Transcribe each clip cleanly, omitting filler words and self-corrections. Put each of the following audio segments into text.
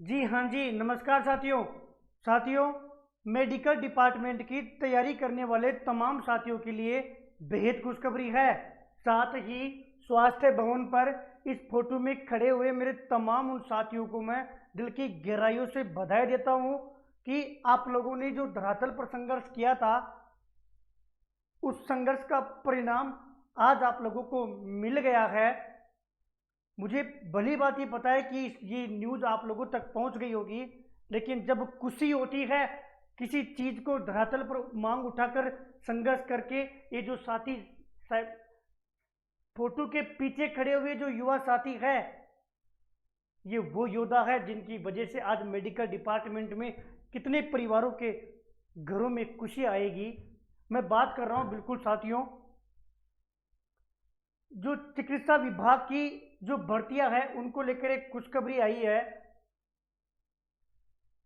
जी हाँ जी, नमस्कार साथियों। साथियों, मेडिकल डिपार्टमेंट की तैयारी करने वाले तमाम साथियों के लिए बेहद खुशखबरी है। साथ ही स्वास्थ्य भवन पर इस फोटो में खड़े हुए मेरे तमाम उन साथियों को मैं दिल की गहराइयों से बधाई देता हूँ कि आप लोगों ने जो धरातल पर संघर्ष किया था, उस संघर्ष का परिणाम आज आप लोगों को मिल गया है। मुझे भली बात ही पता है कि ये न्यूज़ आप लोगों तक पहुंच गई होगी, लेकिन जब खुशी होती है किसी चीज़ को धरातल पर मांग उठाकर संघर्ष करके, ये जो साथी फोटो के पीछे खड़े हुए जो युवा साथी है, ये वो योद्धा है जिनकी वजह से आज मेडिकल डिपार्टमेंट में कितने परिवारों के घरों में खुशी आएगी। मैं बात कर रहा हूँ बिल्कुल साथियों, जो चिकित्सा विभाग की जो भर्तियां हैं उनको लेकर एक खुशखबरी आई है।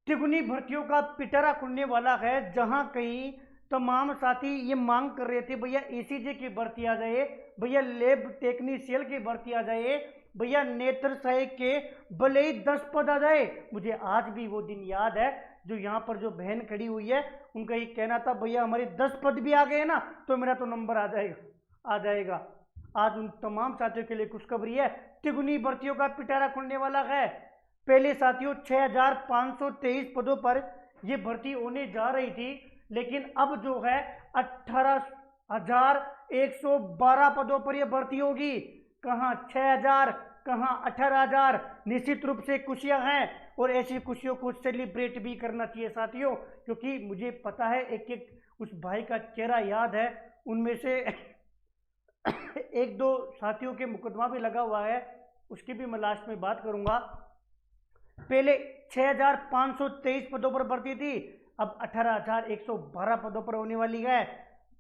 तिगुनी भर्तियों का पिटारा खुलने वाला है, जहां कहीं तमाम साथी ये मांग कर रहे थे भैया एसीजे की भर्ती आ जाए, भैया लैब टेक्नीशियल की भर्ती आ जाए, भैया नेत्र सहायक के भले ही 10 पद आ जाए। मुझे आज भी वो दिन याद है, जो यहाँ पर जो बहन खड़ी हुई है उनका ये कहना था भैया हमारे 10 पद भी आ गए ना तो मेरा तो नंबर आ जाएगा। आज उन तमाम साथियों के लिए खुशखबरी है, तिगुनी भर्तियों का पिटारा खुलने वाला है। पहले साथियों 6523 पदों पर यह भर्ती होने जा रही थी, लेकिन अब जो है 18,112 पदों पर यह भर्ती होगी। कहाँ 6000, कहाँ 18,000। निश्चित रूप से खुशियां हैं और ऐसी खुशियों को सेलिब्रेट भी करना चाहिए साथियों, क्योंकि मुझे पता है एक एक उस भाई का चेहरा याद है। उनमें से एक दो साथियों के मुकदमा भी लगा हुआ है, उसकी भी मैं लास्ट में बात करूंगा। पहले 6523 पदों पर भर्ती थी, अब 18,112 पदों पर होने वाली है।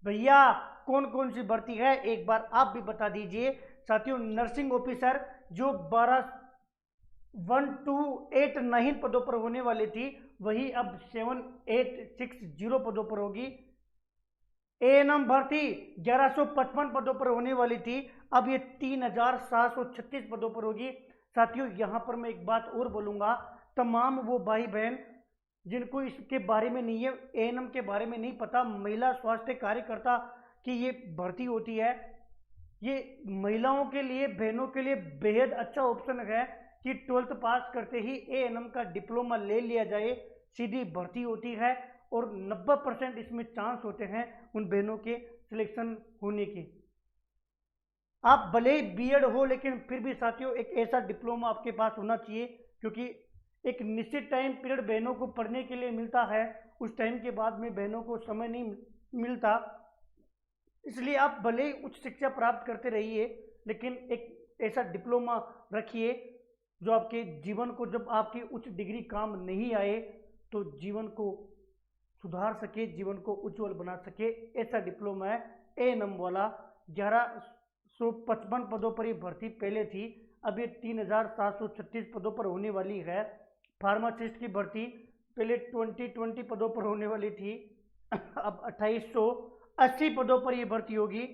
भैया कौन कौन सी भर्ती है एक बार आप भी बता दीजिए साथियों। नर्सिंग ऑफिसर जो 12,289 पदों पर होने वाली थी, वही अब 7860 पदों पर होगी। एएनएम भर्ती 1155 पदों पर होने वाली थी, अब ये 3736 पदों पर होगी। साथियों यहाँ पर मैं एक बात और बोलूँगा, तमाम वो भाई बहन जिनको इसके बारे में नहीं है, एएनएम के बारे में नहीं पता, महिला स्वास्थ्य कार्यकर्ता की ये भर्ती होती है, ये महिलाओं के लिए, बहनों के लिए बेहद अच्छा ऑप्शन है कि 12th पास करते ही एएनएम का डिप्लोमा ले लिया जाए, सीधी भर्ती होती है और 90% इसमें चांस होते हैं उन बहनों के सिलेक्शन होने के। आप भले ही बीएड हो, लेकिन फिर भी साथियों एक ऐसा डिप्लोमा आपके पास होना चाहिए, क्योंकि एक निश्चित टाइम पीरियड बहनों को पढ़ने के लिए मिलता है, उस टाइम के बाद में बहनों को समय नहीं मिलता। इसलिए आप भले ही उच्च शिक्षा प्राप्त करते रहिए, लेकिन एक ऐसा डिप्लोमा रखिए जो आपके जीवन को, जब आपकी उच्च डिग्री काम नहीं आए तो जीवन को सुधार सके, जीवन को उज्जवल बना सके, ऐसा डिप्लोमा है एएनएम वाला। 1155 पदों पर ये भर्ती पहले थी, अब ये 3736 पदों पर होने वाली है। फार्मासिस्ट की भर्ती पहले 2020 पदों पर होने वाली थी, अब 2880 पदों पर यह भर्ती होगी।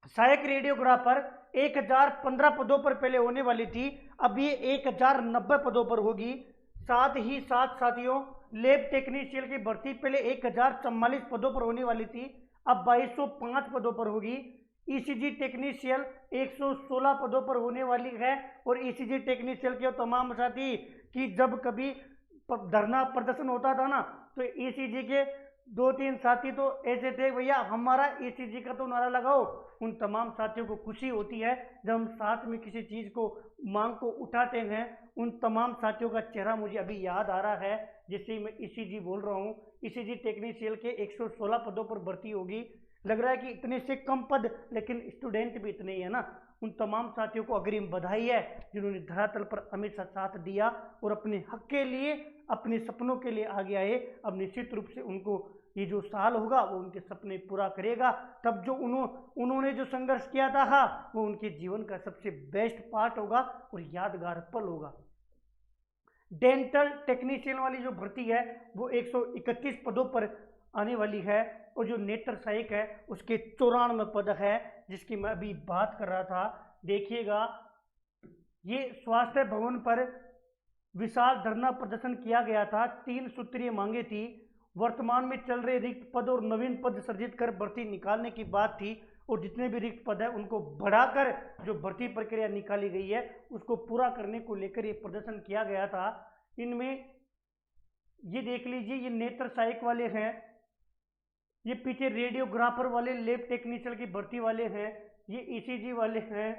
सहायक रेडियोग्राफर 1015 पदों पर पहले होने वाली थी, अब ये 1090 पदों पर होगी। साथ ही साथ साथियों लैब टेक्नीशियल की भर्ती पहले 1044 पदों पर होने वाली थी, अब 2205 पदों पर होगी। ईसीजी टेक्नीशियल 116 पदों पर होने वाली है, और ईसीजी टेक्नीशियल के तमाम साथी कि जब कभी धरना प्रदर्शन होता था ना, तो ईसीजी के 2-3 साथी तो ऐसे थे भैया हमारा ईसीजी का तो नारा लगाओ। उन तमाम साथियों को खुशी होती है जब हम साथ में किसी चीज़ को, मांग को उठाते हैं। उन तमाम साथियों का चेहरा मुझे अभी याद आ रहा है, जिससे मैं ईसीजी बोल रहा हूँ। ईसीजी टेक्नीशियल के 116 पदों पर भर्ती होगी। लग रहा है कि इतने से कम पद, लेकिन स्टूडेंट भी इतने ही है ना। उन तमाम साथियों को अग्रिम बधाई है जिन्होंने धरातल पर हमेशा साथ दिया और अपने हक के लिए, अपने सपनों के लिए आगे आए। अब निश्चित रूप से उनको ये जो साल होगा वो उनके सपने पूरा करेगा। तब जो उन्होंने जो संघर्ष किया था वो उनके जीवन का सबसे बेस्ट पार्ट होगा और यादगार पल होगा। डेंटल टेक्नीशियन वाली जो भर्ती है वो 131 पदों पर आने वाली है, और जो नेत्र सहायक है उसके 94 पद है, जिसकी मैं अभी बात कर रहा था। देखिएगा ये स्वास्थ्य भवन पर विशाल धरना प्रदर्शन किया गया था। 3 सूत्रीय मांगे थी। वर्तमान में चल रहे रिक्त पद और नवीन पद सृजित कर भर्ती निकालने की बात थी, और जितने भी रिक्त पद है उनको बढ़ाकर जो भर्ती प्रक्रिया निकाली गई है उसको पूरा करने को लेकर ये प्रदर्शन किया गया था। इनमें ये देख लीजिए, ये नेत्र सहायक वाले हैं, ये पीछे रेडियोग्राफर वाले, लैब टेक्नीशियन की भर्ती वाले हैं, ये ईसीजी वाले हैं,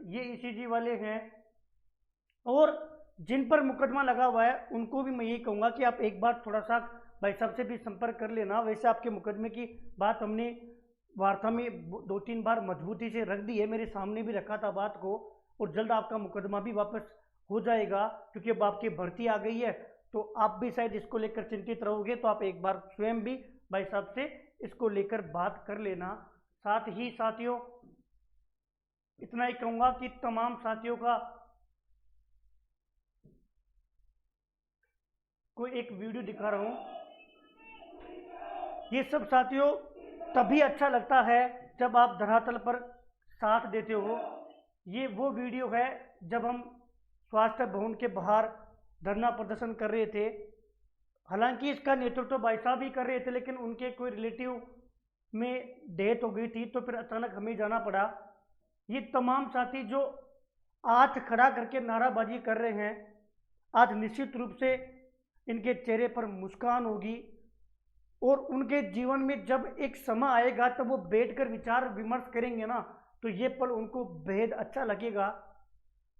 ये ईसीजी वाले हैं। और जिन पर मुकदमा लगा हुआ है उनको भी मैं यही कहूँगा कि आप एक बार थोड़ा सा भाई साहब से भी संपर्क कर लेना। वैसे आपके मुकदमे की बात हमने वार्ता में 2-3 बार मजबूती से रख दी है, मेरे सामने भी रखा था बात को, और जल्द आपका मुकदमा भी वापस हो जाएगा, क्योंकि अब आपकी भर्ती आ गई है। तो आप भी शायद इसको लेकर चिंतित रहोगे, तो आप एक बार स्वयं भी भाई साहब से इसको लेकर बात कर लेना। साथ ही साथियों इतना ही कहूँगा कि तमाम साथियों का कोई एक वीडियो दिखा रहा हूँ। ये सब साथियों तभी अच्छा लगता है जब आप धरातल पर साथ देते हो। ये वो वीडियो है जब हम स्वास्थ्य भवन के बाहर धरना प्रदर्शन कर रहे थे। हालांकि इसका नेतृत्व भाई साहब ही कर रहे थे, लेकिन उनके कोई रिलेटिव में डेथ हो गई थी, तो फिर अचानक हमें जाना पड़ा। ये तमाम साथी जो हाथ खड़ा करके नाराबाजी कर रहे हैं, आज निश्चित रूप से इनके चेहरे पर मुस्कान होगी, और उनके जीवन में जब एक समय आएगा तब वो बैठकर विचार विमर्श करेंगे ना, तो ये पल उनको बेहद अच्छा लगेगा।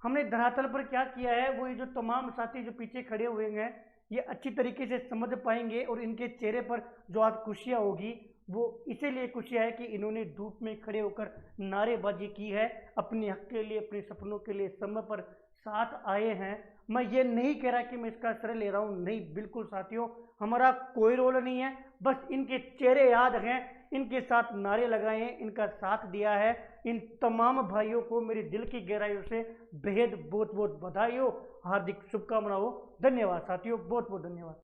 हमने धरातल पर क्या किया है वो ये जो तमाम साथी जो पीछे खड़े हुए हैं ये अच्छी तरीके से समझ पाएंगे, और इनके चेहरे पर जो आज खुशियाँ होगी वो इसीलिए खुशियाँ है कि इन्होंने धूप में खड़े होकर नारेबाजी की है, अपने हक के लिए, अपने सपनों के लिए समय पर साथ आए हैं। मैं ये नहीं कह रहा कि मैं इसका श्रेय ले रहा हूँ, नहीं, बिल्कुल साथियों, हमारा कोई रोल नहीं है, बस इनके चेहरे याद हैं, इनके साथ नारे लगाए हैं, इनका साथ दिया है। इन तमाम भाइयों को मेरी दिल की गहराइयों से बेहद बहुत बहुत बधाई हो, हार्दिक शुभकामनाएं हो। धन्यवाद साथियों, बहुत बहुत धन्यवाद।